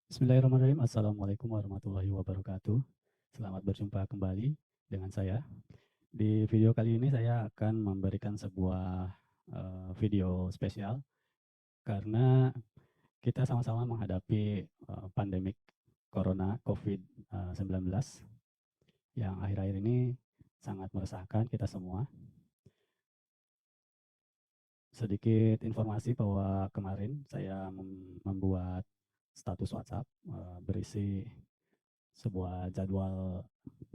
Bismillahirrahmanirrahim. Assalamualaikum warahmatullahi wabarakatuh. Selamat berjumpa kembali dengan saya. Di video kali ini saya akan memberikan sebuah video spesial karena kita sama-sama menghadapi pandemik Corona COVID-19 yang akhir-akhir ini sangat meresahkan kita semua. Sedikit informasi bahwa kemarin saya membuat status WhatsApp berisi sebuah jadwal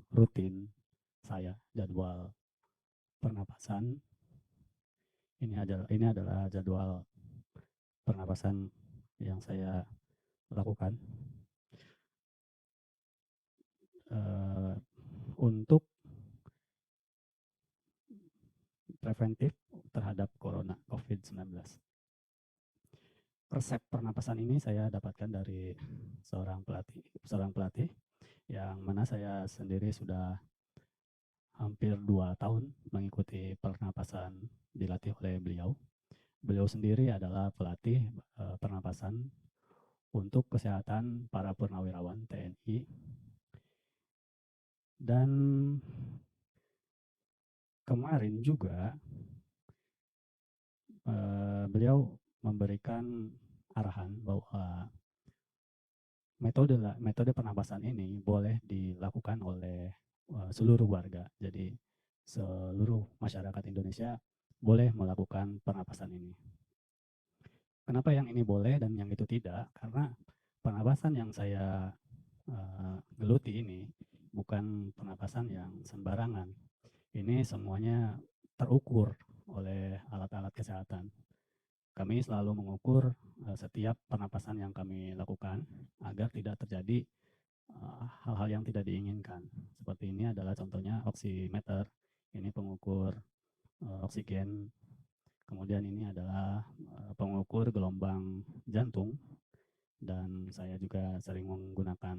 rutin saya, jadwal pernapasan. Ini adalah jadwal pernapasan yang saya lakukan untuk preventif terhadap corona COVID-19. Resep pernapasan ini saya dapatkan dari seorang pelatih yang mana saya sendiri sudah hampir 2 tahun mengikuti pernapasan dilatih oleh beliau. Beliau sendiri adalah pelatih pernapasan untuk kesehatan para purnawirawan TNI, dan kemarin juga beliau memberikan arahan bahwa metode pernapasan ini boleh dilakukan oleh seluruh warga. Jadi seluruh masyarakat Indonesia boleh melakukan pernapasan ini. Kenapa yang ini boleh dan yang itu tidak? Karena pernapasan yang saya geluti ini bukan pernapasan yang sembarangan. Ini semuanya terukur oleh alat-alat kesehatan. Kami selalu mengukur setiap pernapasan yang kami lakukan agar tidak terjadi hal-hal yang tidak diinginkan. Seperti ini adalah contohnya oximeter. Ini pengukur oksigen. Kemudian ini adalah pengukur gelombang jantung, dan saya juga sering menggunakan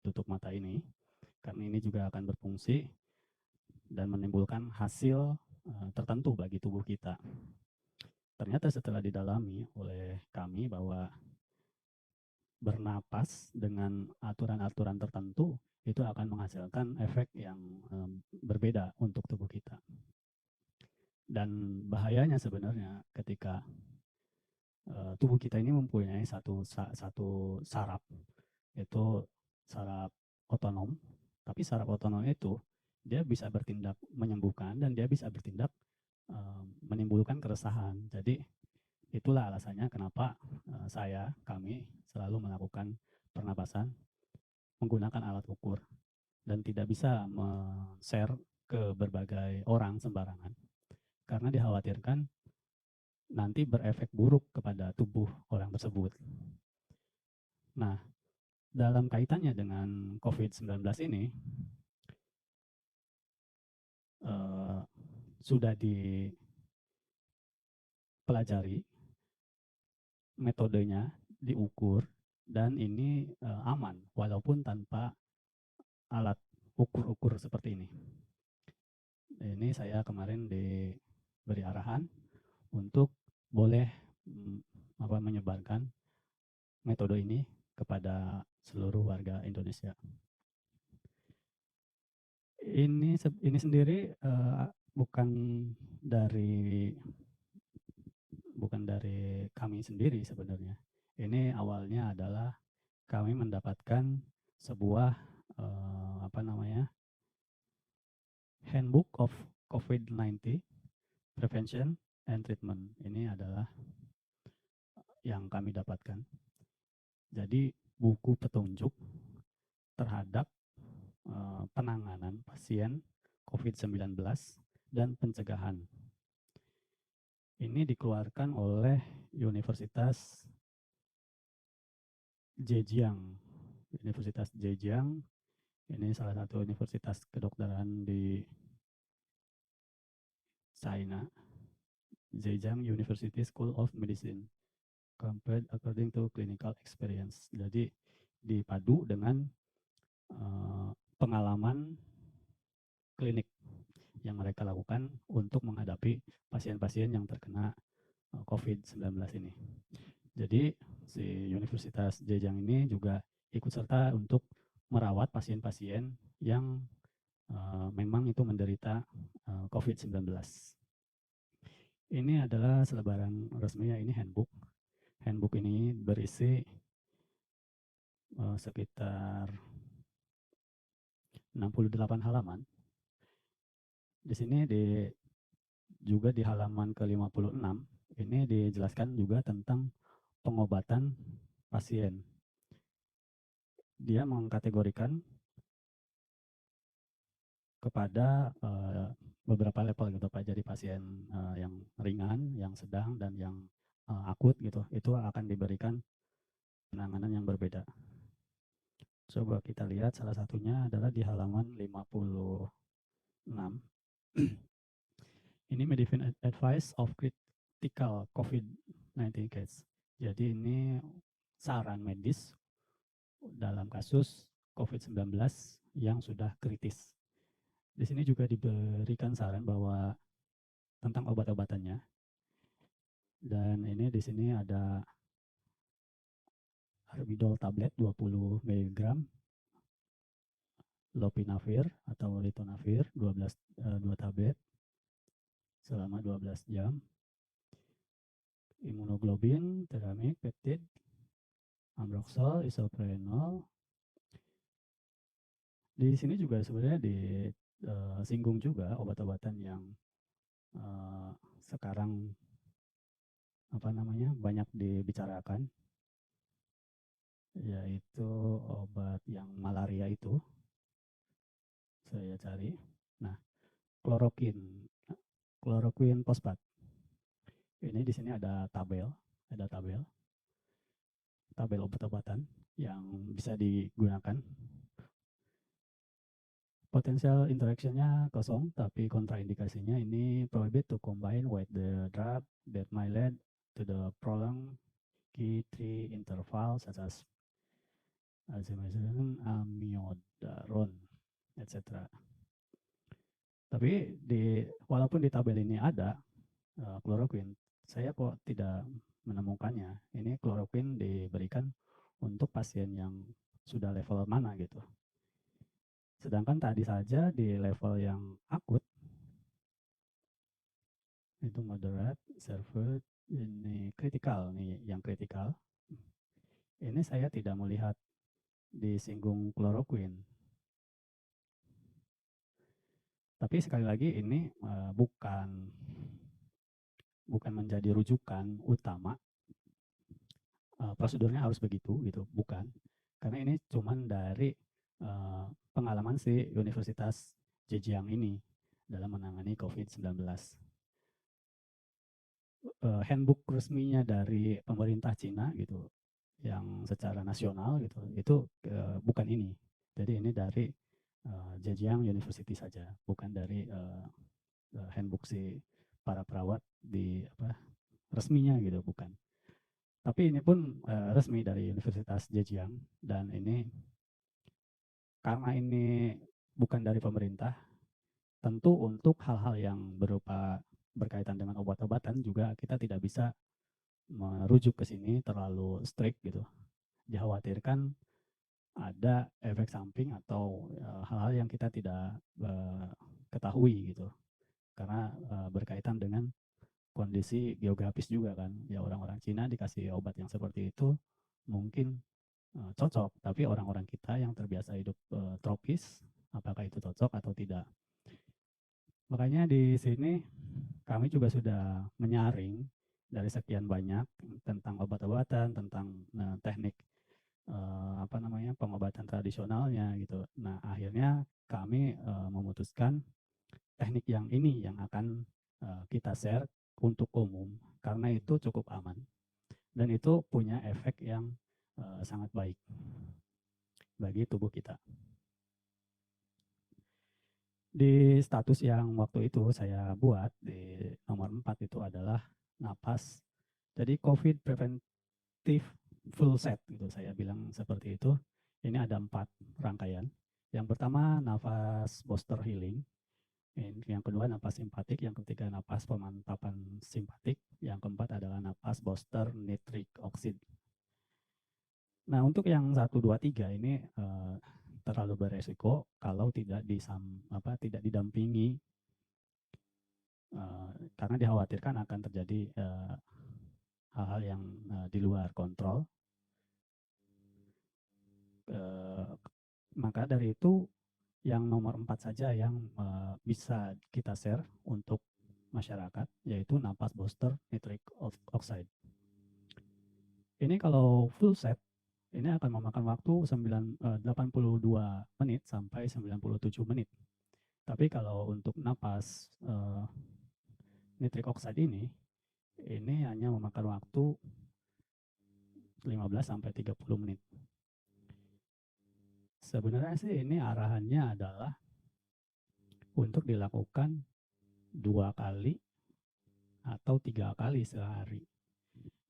tutup mata ini karena ini juga akan berfungsi dan menimbulkan hasil tertentu bagi tubuh kita. Ternyata setelah didalami oleh kami bahwa bernapas dengan aturan-aturan tertentu itu akan menghasilkan efek yang berbeda untuk tubuh kita. Dan bahayanya sebenarnya ketika tubuh kita ini mempunyai satu saraf, yaitu saraf otonom. Tapi saraf otonom itu dia bisa bertindak menyembuhkan dan dia bisa bertindak menimbulkan keresahan. Jadi itulah alasannya kenapa kami selalu melakukan pernapasan menggunakan alat ukur dan tidak bisa share ke berbagai orang sembarangan karena dikhawatirkan nanti berefek buruk kepada tubuh orang tersebut. Nah, dalam kaitannya dengan COVID-19 ini, sudah dipelajari, metodenya diukur, dan ini aman walaupun tanpa alat ukur-ukur seperti ini. Ini saya kemarin diberi arahan untuk boleh menyebarkan metode ini kepada seluruh warga Indonesia. Ini sendiri bukan dari kami sendiri sebenarnya. Ini awalnya adalah kami mendapatkan sebuah Handbook of COVID-19 Prevention and Treatment. Ini adalah yang kami dapatkan. Jadi buku petunjuk terhadap penanganan pasien COVID-19 dan pencegahan. Ini dikeluarkan oleh Universitas Zhejiang. Universitas Zhejiang ini salah satu universitas kedokteran di China. Zhejiang University School of Medicine, compared according to clinical experience. Jadi dipadu dengan pengalaman klinik yang mereka lakukan untuk menghadapi pasien-pasien yang terkena COVID-19 ini. Jadi si Universitas Zhejiang ini juga ikut serta untuk merawat pasien-pasien yang memang itu menderita COVID-19. Ini adalah selebaran resmi ya, ini handbook. Handbook ini berisi sekitar 68 halaman. Di sini juga di halaman ke-56 ini dijelaskan juga tentang pengobatan pasien. Dia mengkategorikan kepada beberapa level gitu Pak. Jadi pasien yang ringan, yang sedang, dan yang akut gitu, itu akan diberikan penanganan yang berbeda. Coba kita lihat salah satunya adalah di halaman 56. Ini medicine advice of critical COVID-19 case. Jadi ini saran medis dalam kasus COVID-19 yang sudah kritis. Di sini juga diberikan saran bahwa tentang obat-obatannya. Dan ini di sini ada Arbidol tablet 20 mg, lopinavir atau ritonavir 2 tablet selama 12 jam. Imunoglobin, teramik, peptid, ambroxol, isoprenol. Di sini juga sebenarnya disinggung juga obat-obatan yang sekarang banyak dibicarakan, yaitu obat yang malaria itu. Saya cari. Nah, kloroquine fosfat. Ini di sini ada tabel obat-obatan yang bisa digunakan. Potensial interaction-nya kosong, tapi kontraindikasinya ini prohibit to combine with the drug that might lead to the prolonged Q3 interval such as azithromycin, amiodarone, etc. Tapi walaupun di tabel ini ada kloroquine, saya kok tidak menemukannya. Ini kloroquine diberikan untuk pasien yang sudah level mana gitu. Sedangkan tadi saja di level yang akut, itu moderate, severe, ini kritikal nih, yang kritikal. Ini saya tidak melihat disinggung kloroquine. Tapi sekali lagi ini bukan menjadi rujukan utama. Prosedurnya harus begitu gitu, bukan. Karena ini cuman dari pengalaman si Universitas Zhejiang ini dalam menangani COVID-19. Handbook resminya dari pemerintah Cina gitu, yang secara nasional gitu, itu bukan ini. Jadi ini dari Zhejiang University saja, bukan dari handbook si para perawat di resminya gitu, bukan. Tapi ini pun resmi dari Universitas Zhejiang, dan ini karena ini bukan dari pemerintah, tentu untuk hal-hal yang berkaitan dengan obat-obatan juga kita tidak bisa merujuk ke sini terlalu strict gitu. Dikhawatirkan ada efek samping atau hal-hal yang kita tidak ketahui gitu. Karena berkaitan dengan kondisi geografis juga kan. Ya orang-orang Cina dikasih obat yang seperti itu mungkin cocok, tapi orang-orang kita yang terbiasa hidup tropis, apakah itu cocok atau tidak. Makanya di sini kami juga sudah menyaring dari sekian banyak tentang obat-obatan, tentang teknik pengobatan tradisionalnya gitu. Nah, akhirnya kami memutuskan teknik yang ini yang akan kita share untuk umum karena itu cukup aman dan itu punya efek yang sangat baik bagi tubuh kita. Di status yang waktu itu saya buat di nomor 4 itu adalah napas. Jadi COVID preventif full set gitu saya bilang seperti itu. Ini ada 4 rangkaian. Yang pertama nafas booster healing. Yang kedua napas simpatik, yang ketiga napas pemantapan simpatik, yang keempat adalah napas booster nitric oxide. Nah, untuk yang 1, 2, 3 ini terlalu beresiko kalau tidak didampingi, karena dikhawatirkan akan terjadi hal-hal yang di luar kontrol. Maka dari itu yang nomor 4 saja yang bisa kita share untuk masyarakat, yaitu napas booster nitric oxide. Ini kalau full set, ini akan memakan waktu 82 menit sampai 97 menit. Tapi kalau untuk napas nitric oxide ini hanya memakan waktu 15 sampai 30 menit. Sebenarnya sih ini arahannya adalah untuk dilakukan 2 kali atau 3 kali sehari.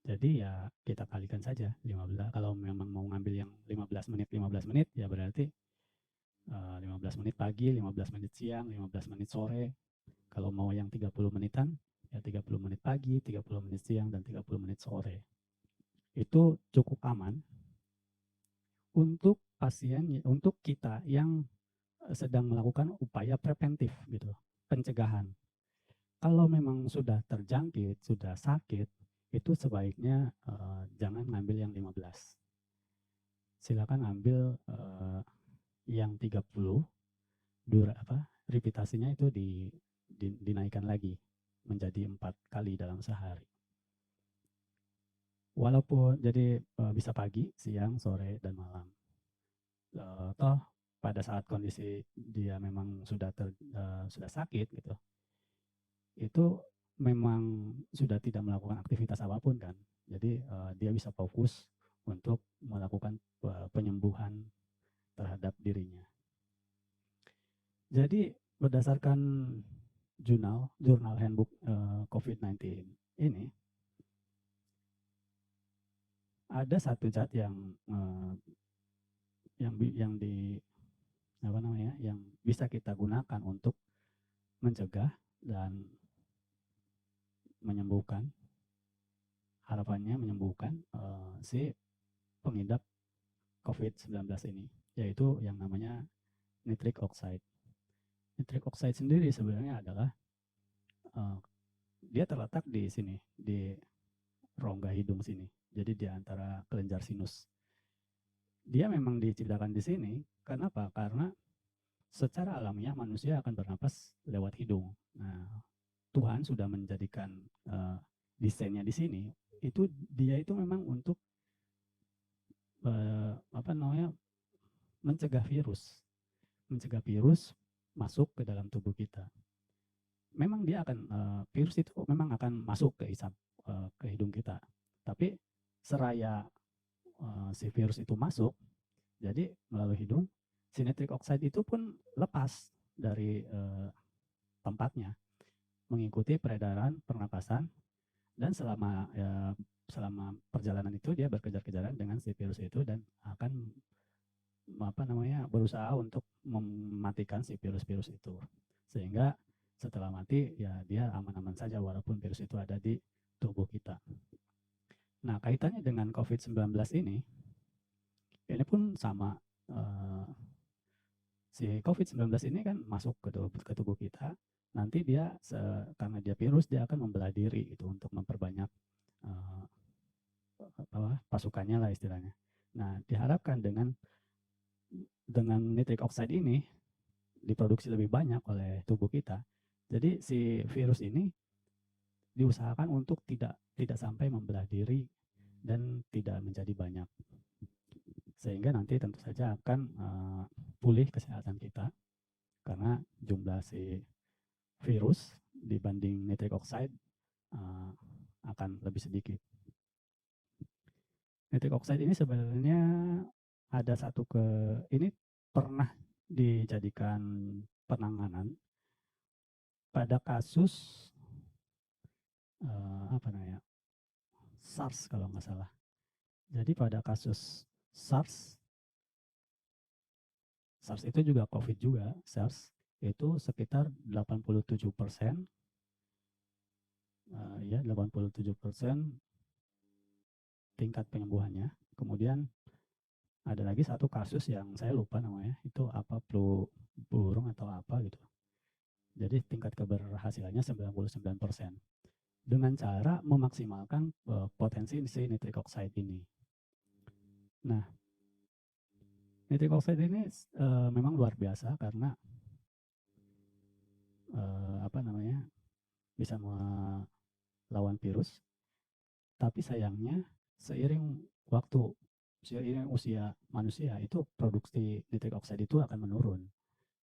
Jadi ya kita kalikan saja 15. Kalau memang mau ngambil yang 15 menit ya berarti 15 menit pagi, 15 menit siang, 15 menit sore. Kalau mau yang 30 menitan ya 30 menit pagi, 30 menit siang, dan 30 menit sore. Itu cukup aman untuk pasien, untuk kita yang sedang melakukan upaya preventif gitu, pencegahan. Kalau memang sudah terjangkit, sudah sakit, itu sebaiknya jangan ngambil yang 15. Silakan ambil yang 30, repitasinya itu dinaikkan lagi menjadi 4 kali dalam sehari. Walaupun jadi bisa pagi, siang, sore, dan malam. Toh pada saat kondisi dia memang sudah sakit gitu, itu memang sudah tidak melakukan aktivitas apapun kan. Jadi dia bisa fokus untuk melakukan penyembuhan terhadap dirinya. Jadi berdasarkan jurnal handbook COVID-19 ini, ada satu zat yang bisa kita gunakan untuk mencegah dan menyembuhkan, harapannya menyembuhkan si pengidap COVID-19 ini, yaitu yang namanya nitric oxide. Nitric oxide sendiri sebenarnya adalah dia terletak di sini, di rongga hidung sini. Jadi di antara kelenjar sinus. Dia memang diciptakan di sini. Kenapa? Karena secara alamiah manusia akan bernapas lewat hidung. Nah, Tuhan sudah menjadikan desainnya di sini. Itu dia itu memang untuk mencegah virus masuk ke dalam tubuh kita. Memang dia akan virus itu memang akan masuk ke hidung kita. Tapi seraya si virus itu masuk, jadi melalui hidung, si nitric oxide itu pun lepas dari tempatnya, mengikuti peredaran pernapasan, dan selama perjalanan itu dia berkejar-kejaran dengan si virus itu dan akan berusaha untuk mematikan si virus-virus itu, sehingga setelah mati ya dia aman-aman saja walaupun virus itu ada di tubuh kita. Nah, kaitannya dengan COVID-19 ini pun sama. Si COVID-19 ini kan masuk ke tubuh kita, nanti dia karena dia virus, dia akan membelah diri itu untuk memperbanyak pasukannya lah istilahnya. Nah, diharapkan dengan nitric oxide ini diproduksi lebih banyak oleh tubuh kita. Jadi si virus ini diusahakan untuk tidak sampai membelah diri dan tidak menjadi banyak. Sehingga nanti tentu saja akan pulih kesehatan kita karena jumlah si virus dibanding nitric oxide akan lebih sedikit. Nitric oxide ini sebenarnya ada ini pernah dijadikan penanganan pada kasus SARS kalau nggak salah. Jadi pada kasus SARS itu juga COVID juga, SARS itu sekitar 87%, 87% tingkat penyembuhannya. Kemudian Ada lagi satu kasus yang saya lupa namanya, itu apa, flu burung atau apa gitu. Jadi tingkat keberhasilannya 99% dengan cara memaksimalkan potensi si nitric oxide ini. Nah, nitric oxide ini memang luar biasa karena apa namanya, bisa melawan virus, tapi sayangnya seiring waktu, seiring usia manusia itu produksi nitric oxide itu akan menurun.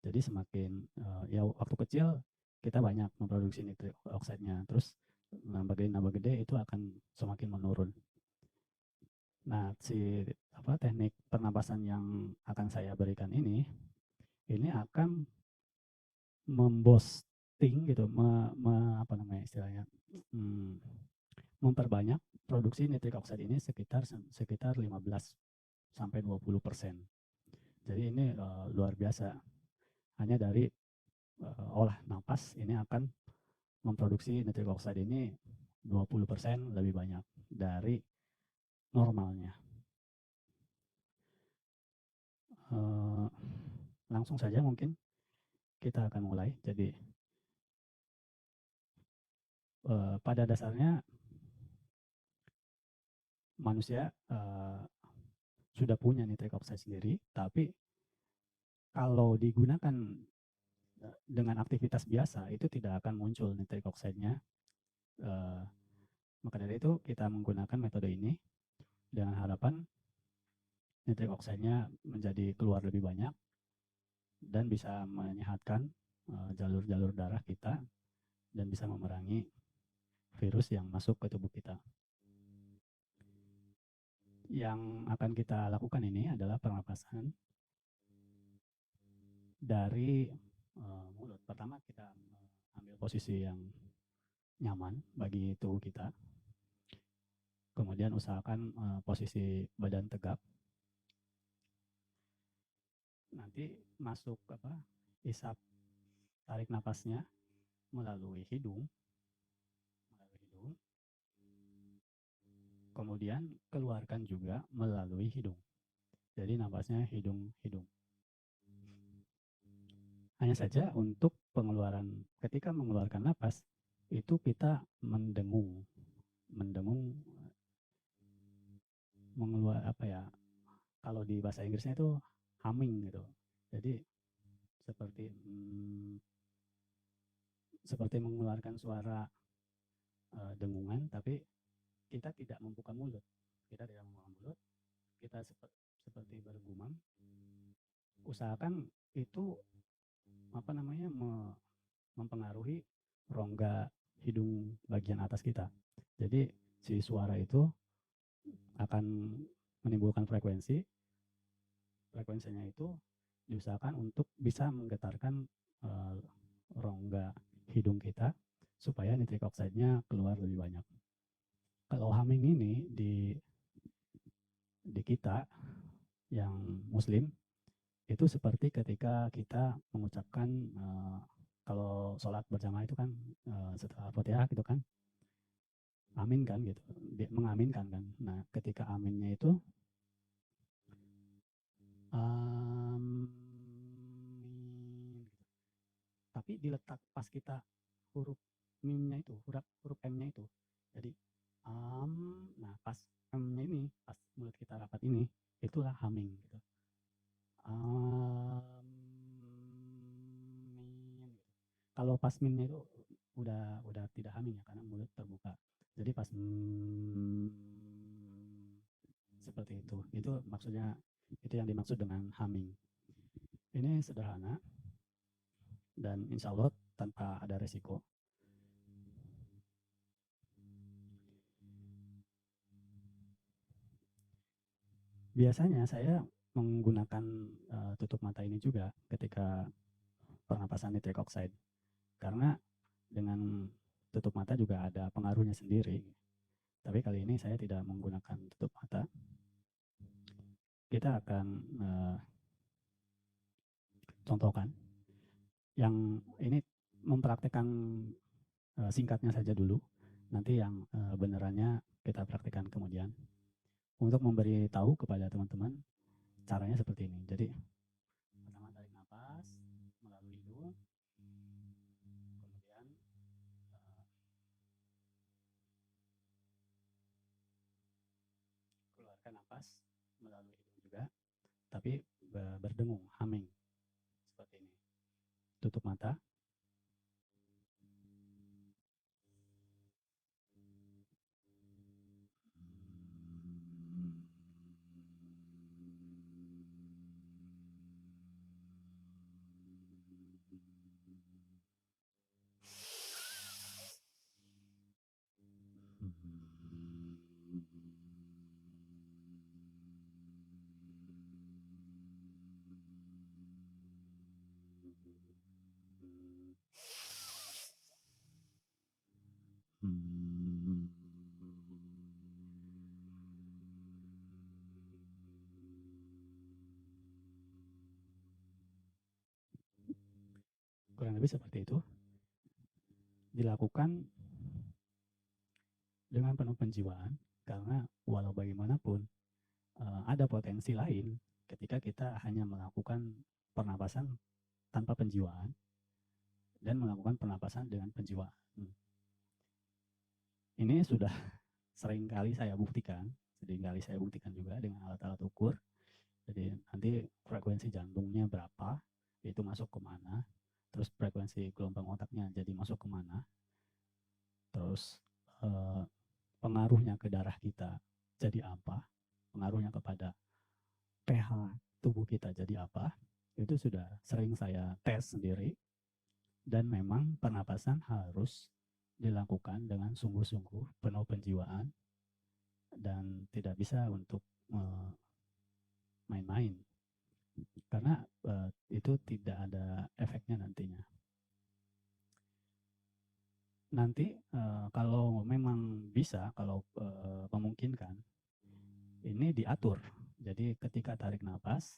Jadi semakin ya waktu kecil kita banyak memproduksi nitric oxide-nya, terus nambah gede itu akan semakin menurun. Nah, si apa teknik pernapasan yang akan saya berikan ini akan memboosting gitu, apa namanya istilahnya, hmm, memperbanyak produksi nitric oxide ini sekitar 15 sampai 20%. Jadi ini luar biasa. Hanya dari olah napas ini akan memproduksi nitric oxide ini 20% lebih banyak dari normalnya. Langsung saja mungkin kita akan mulai. Jadi pada dasarnya manusia sudah punya nitric oxide sendiri, tapi kalau digunakan dengan aktivitas biasa itu tidak akan muncul nitric oxide-nya. Maka dari itu kita menggunakan metode ini dengan harapan nitric oxide-nya menjadi keluar lebih banyak dan bisa menyehatkan jalur-jalur darah kita dan bisa memerangi virus yang masuk ke tubuh kita. Yang akan kita lakukan ini adalah pernapasan dari mulut. Pertama kita ambil posisi yang nyaman bagi tubuh kita. Kemudian usahakan posisi badan tegap. Nanti masuk isap, tarik napasnya melalui hidung. Kemudian keluarkan juga melalui hidung. Jadi napasnya hidung-hidung. Hanya saja untuk pengeluaran, ketika mengeluarkan napas itu kita mendengung mengeluar apa ya, kalau di bahasa Inggrisnya itu humming gitu. Jadi seperti mengeluarkan suara dengungan, tapi kita tidak membuka mulut. Kita seperti bergumam. Usahakan itu apa namanya mempengaruhi rongga hidung bagian atas kita. Jadi si suara itu akan menimbulkan frekuensinya itu diusahakan untuk bisa menggetarkan rongga hidung kita supaya nitric oxide-nya keluar lebih banyak. Kalau humming ini di kita yang muslim itu seperti ketika kita mengucapkan kalau sholat berjamaah itu kan setelah Fatihah gitu kan, amin kan gitu, mengaminkan kan. Nah, ketika aminnya itu amin, tapi diletak pas kita huruf mimnya itu, huruf m-nya itu. Jadi nah pas m-nya ini, pas mulut kita rapat ini, itulah humming gitu. Kalau pas minnya itu udah tidak humming ya karena mulut terbuka. Jadi pas seperti itu. Itu maksudnya, itu yang dimaksud dengan humming. Ini sederhana dan insya Allah tanpa ada resiko. Biasanya saya menggunakan tutup mata ini juga ketika pernapasan nitric oxide, karena dengan tutup mata juga ada pengaruhnya sendiri. Tapi kali ini saya tidak menggunakan tutup mata. Kita akan contohkan yang ini, mempraktekkan singkatnya saja dulu. Nanti yang benerannya kita praktekkan kemudian. Untuk memberi tahu kepada teman-teman, caranya seperti ini. Jadi pertama tarik nafas melalui hidung, kemudian keluarkan nafas melalui hidung juga, tapi berdengung, humming seperti ini. Tutup mata. Kurang lebih seperti itu. Dilakukan dengan penuh penjiwaan, karena walau bagaimanapun ada potensi lain ketika kita hanya melakukan pernapasan tanpa penjiwaan dan melakukan pernapasan dengan penjiwaan. Ini sudah sering kali saya buktikan, juga dengan alat-alat ukur. Jadi nanti frekuensi jantungnya berapa, itu masuk kemana, terus frekuensi gelombang otaknya jadi masuk kemana, terus pengaruhnya ke darah kita jadi apa, pengaruhnya kepada pH tubuh kita jadi apa, itu sudah sering saya tes sendiri. Dan memang pernapasan harus dilakukan dengan sungguh-sungguh, penuh penjiwaan, dan tidak bisa untuk main-main, karena itu tidak ada efeknya nantinya. Nanti kalau memang bisa, kalau memungkinkan, ini diatur. Jadi ketika tarik nafas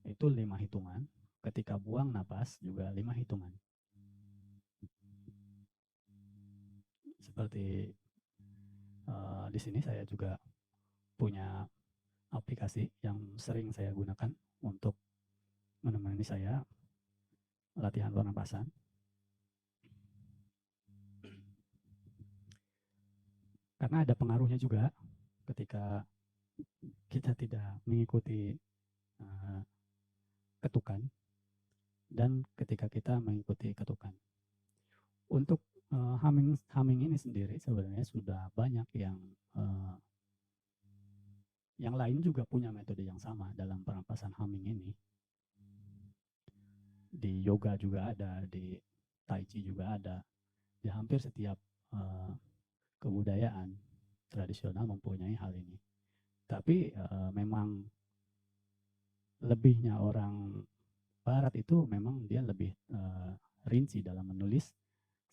itu 5 hitungan, ketika buang nafas juga 5 hitungan. Seperti di sini saya juga punya aplikasi yang sering saya gunakan untuk menemani saya latihan pernapasan. Karena ada pengaruhnya juga ketika kita tidak mengikuti ketukan dan ketika kita mengikuti ketukan. Untuk humming ini sendiri sebenarnya sudah banyak yang lain juga punya metode yang sama dalam pernapasan humming ini. Di yoga juga ada, di tai chi juga ada, di hampir setiap kebudayaan tradisional mempunyai hal ini. Tapi memang lebihnya orang barat itu memang dia lebih rinci dalam menulis,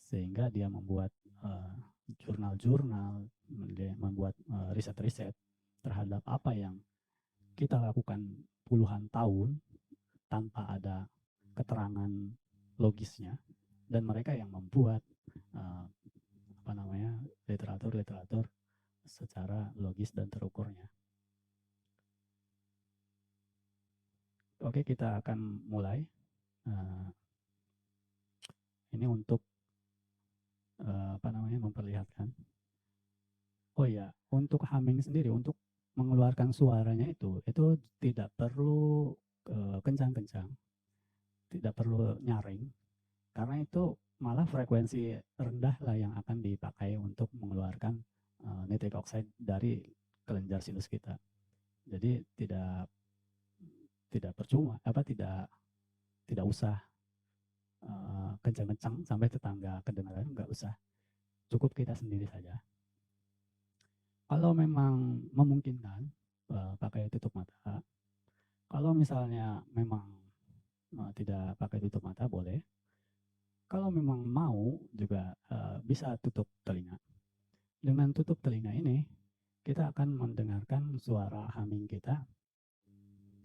sehingga dia membuat jurnal-jurnal, membuat riset-riset terhadap apa yang kita lakukan puluhan tahun tanpa ada keterangan logisnya, dan mereka yang membuat literatur secara logis dan terukurnya. Oke, kita akan mulai. Ini untuk memperlihatkan. Oh ya, untuk humming sendiri, untuk mengeluarkan suaranya itu tidak perlu kencang-kencang, tidak perlu nyaring, karena itu malah frekuensi rendah lah yang akan dipakai untuk mengeluarkan nitric oxide dari kelenjar sinus kita. Jadi tidak percuma, tidak usah kencang-kencang sampai tetangga kedengaran, nggak usah, cukup kita sendiri saja. Kalau memang memungkinkan pakai tutup mata. Kalau misalnya memang tidak pakai tutup mata, boleh. Kalau memang mau juga bisa tutup telinga. Dengan tutup telinga ini, kita akan mendengarkan suara humming kita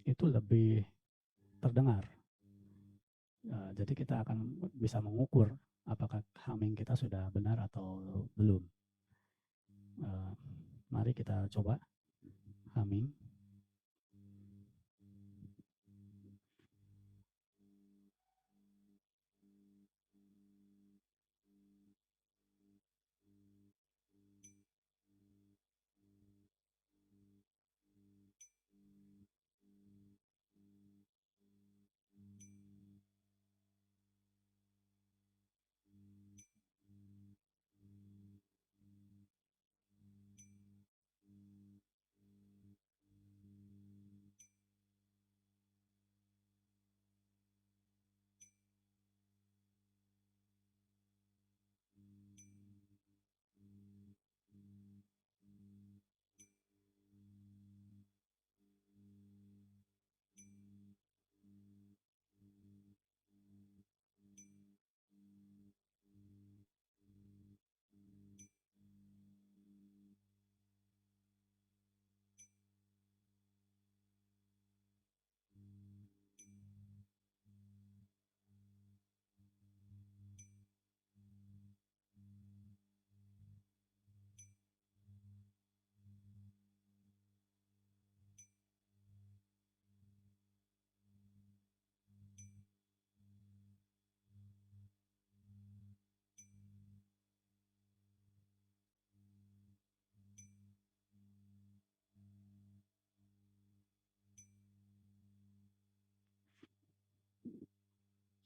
itu lebih terdengar. Jadi kita akan bisa mengukur apakah humming kita sudah benar atau belum. Mari kita coba humming.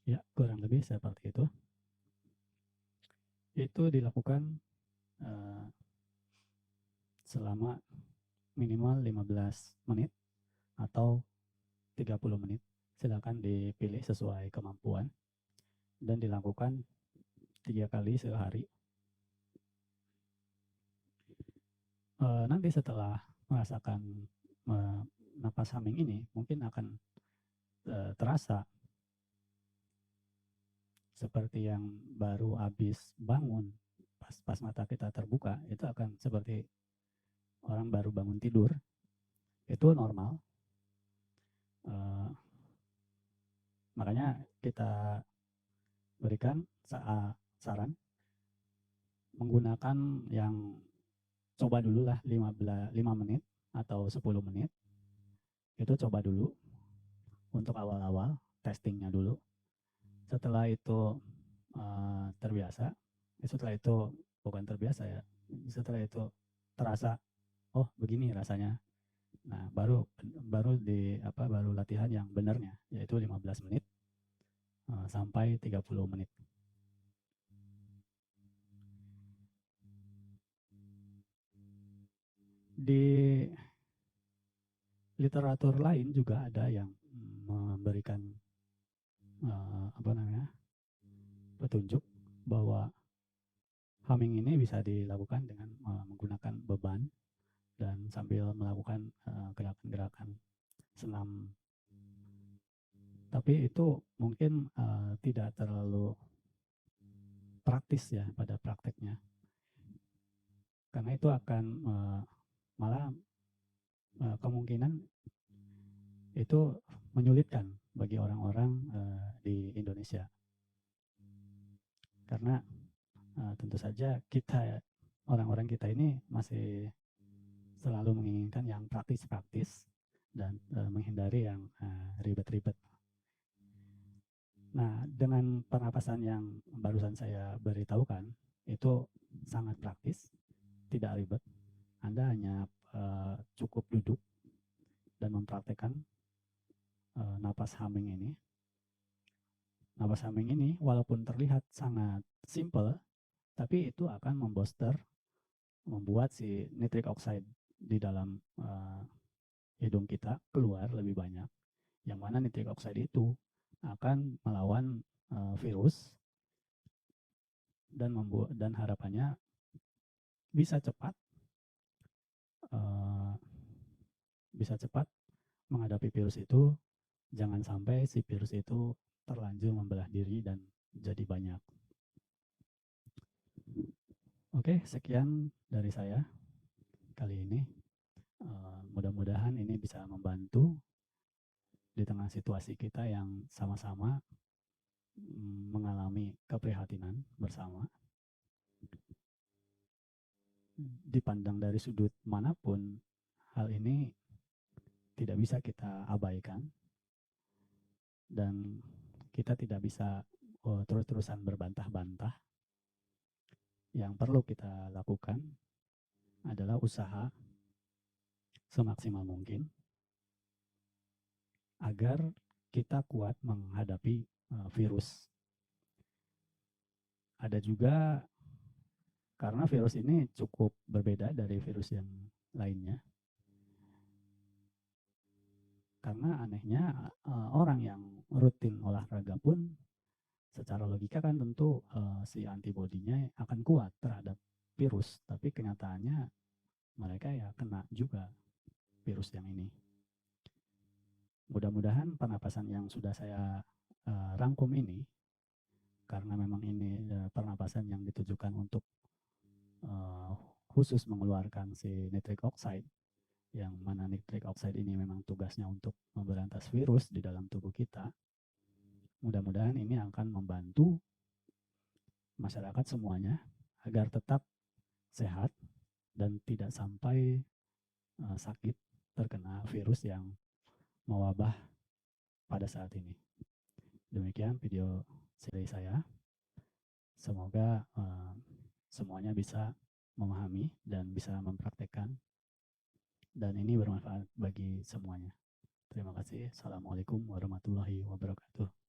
Ya, kurang lebih seperti itu. Itu dilakukan selama minimal 15 menit atau 30 menit. Silakan dipilih sesuai kemampuan dan dilakukan 3 kali sehari. Nanti setelah merasakan napas humming ini, mungkin akan terasa seperti yang baru habis bangun, pas mata kita terbuka, itu akan seperti orang baru bangun tidur. Itu normal. Makanya kita berikan saran menggunakan yang coba dulu lah 5 menit atau 10 menit. Itu coba dulu untuk awal-awal, testingnya dulu. Setelah itu terbiasa, setelah itu bukan terbiasa ya, setelah itu terasa, oh begini rasanya. Nah, baru latihan yang benarnya, yaitu 15 menit sampai 30 menit. Di literatur lain juga ada yang memberikan petunjuk bahwa humming ini bisa dilakukan dengan menggunakan beban dan sambil melakukan gerakan-gerakan senam. Tapi itu mungkin tidak terlalu praktis ya pada prakteknya, karena itu akan malah kemungkinan itu menyulitkan bagi orang-orang di Indonesia, karena tentu saja kita orang-orang kita ini masih selalu menginginkan yang praktis-praktis dan menghindari yang ribet-ribet. Nah, dengan pernapasan yang barusan saya beritahukan, itu sangat praktis, tidak ribet. Anda hanya cukup duduk dan mempraktekkan napas humming ini. Napas humming ini walaupun terlihat sangat simple, tapi itu akan membuat si nitric oxide di dalam hidung kita keluar lebih banyak. Yang mana nitric oxide itu akan melawan virus dan harapannya bisa cepat menghadapi virus itu. Jangan sampai si virus itu terlanjur membelah diri dan jadi banyak. Oke, sekian dari saya kali ini. Mudah-mudahan ini bisa membantu di tengah situasi kita yang sama-sama mengalami keprihatinan bersama. Dipandang dari sudut manapun, hal ini tidak bisa kita abaikan dan kita tidak bisa terus-terusan berbantah-bantah. Yang perlu kita lakukan adalah usaha semaksimal mungkin agar kita kuat menghadapi virus. Ada juga karena virus ini cukup berbeda dari virus yang lainnya. Karena anehnya orang yang rutin olahraga pun secara logika kan tentu si antibodinya akan kuat terhadap virus, tapi kenyataannya mereka ya kena juga virus yang ini. Mudah-mudahan pernapasan yang sudah saya rangkum ini, karena memang ini pernapasan yang ditujukan untuk khusus mengeluarkan si nitric oxide, yang mana nitric oxide ini memang tugasnya untuk memberantas virus di dalam tubuh kita. Mudah-mudahan ini akan membantu masyarakat semuanya agar tetap sehat dan tidak sampai sakit terkena virus yang mewabah pada saat ini. Demikian video dari saya. Semoga semuanya bisa memahami dan bisa mempraktekkan, dan ini bermanfaat bagi semuanya. Terima kasih. Assalamualaikum warahmatullahi wabarakatuh.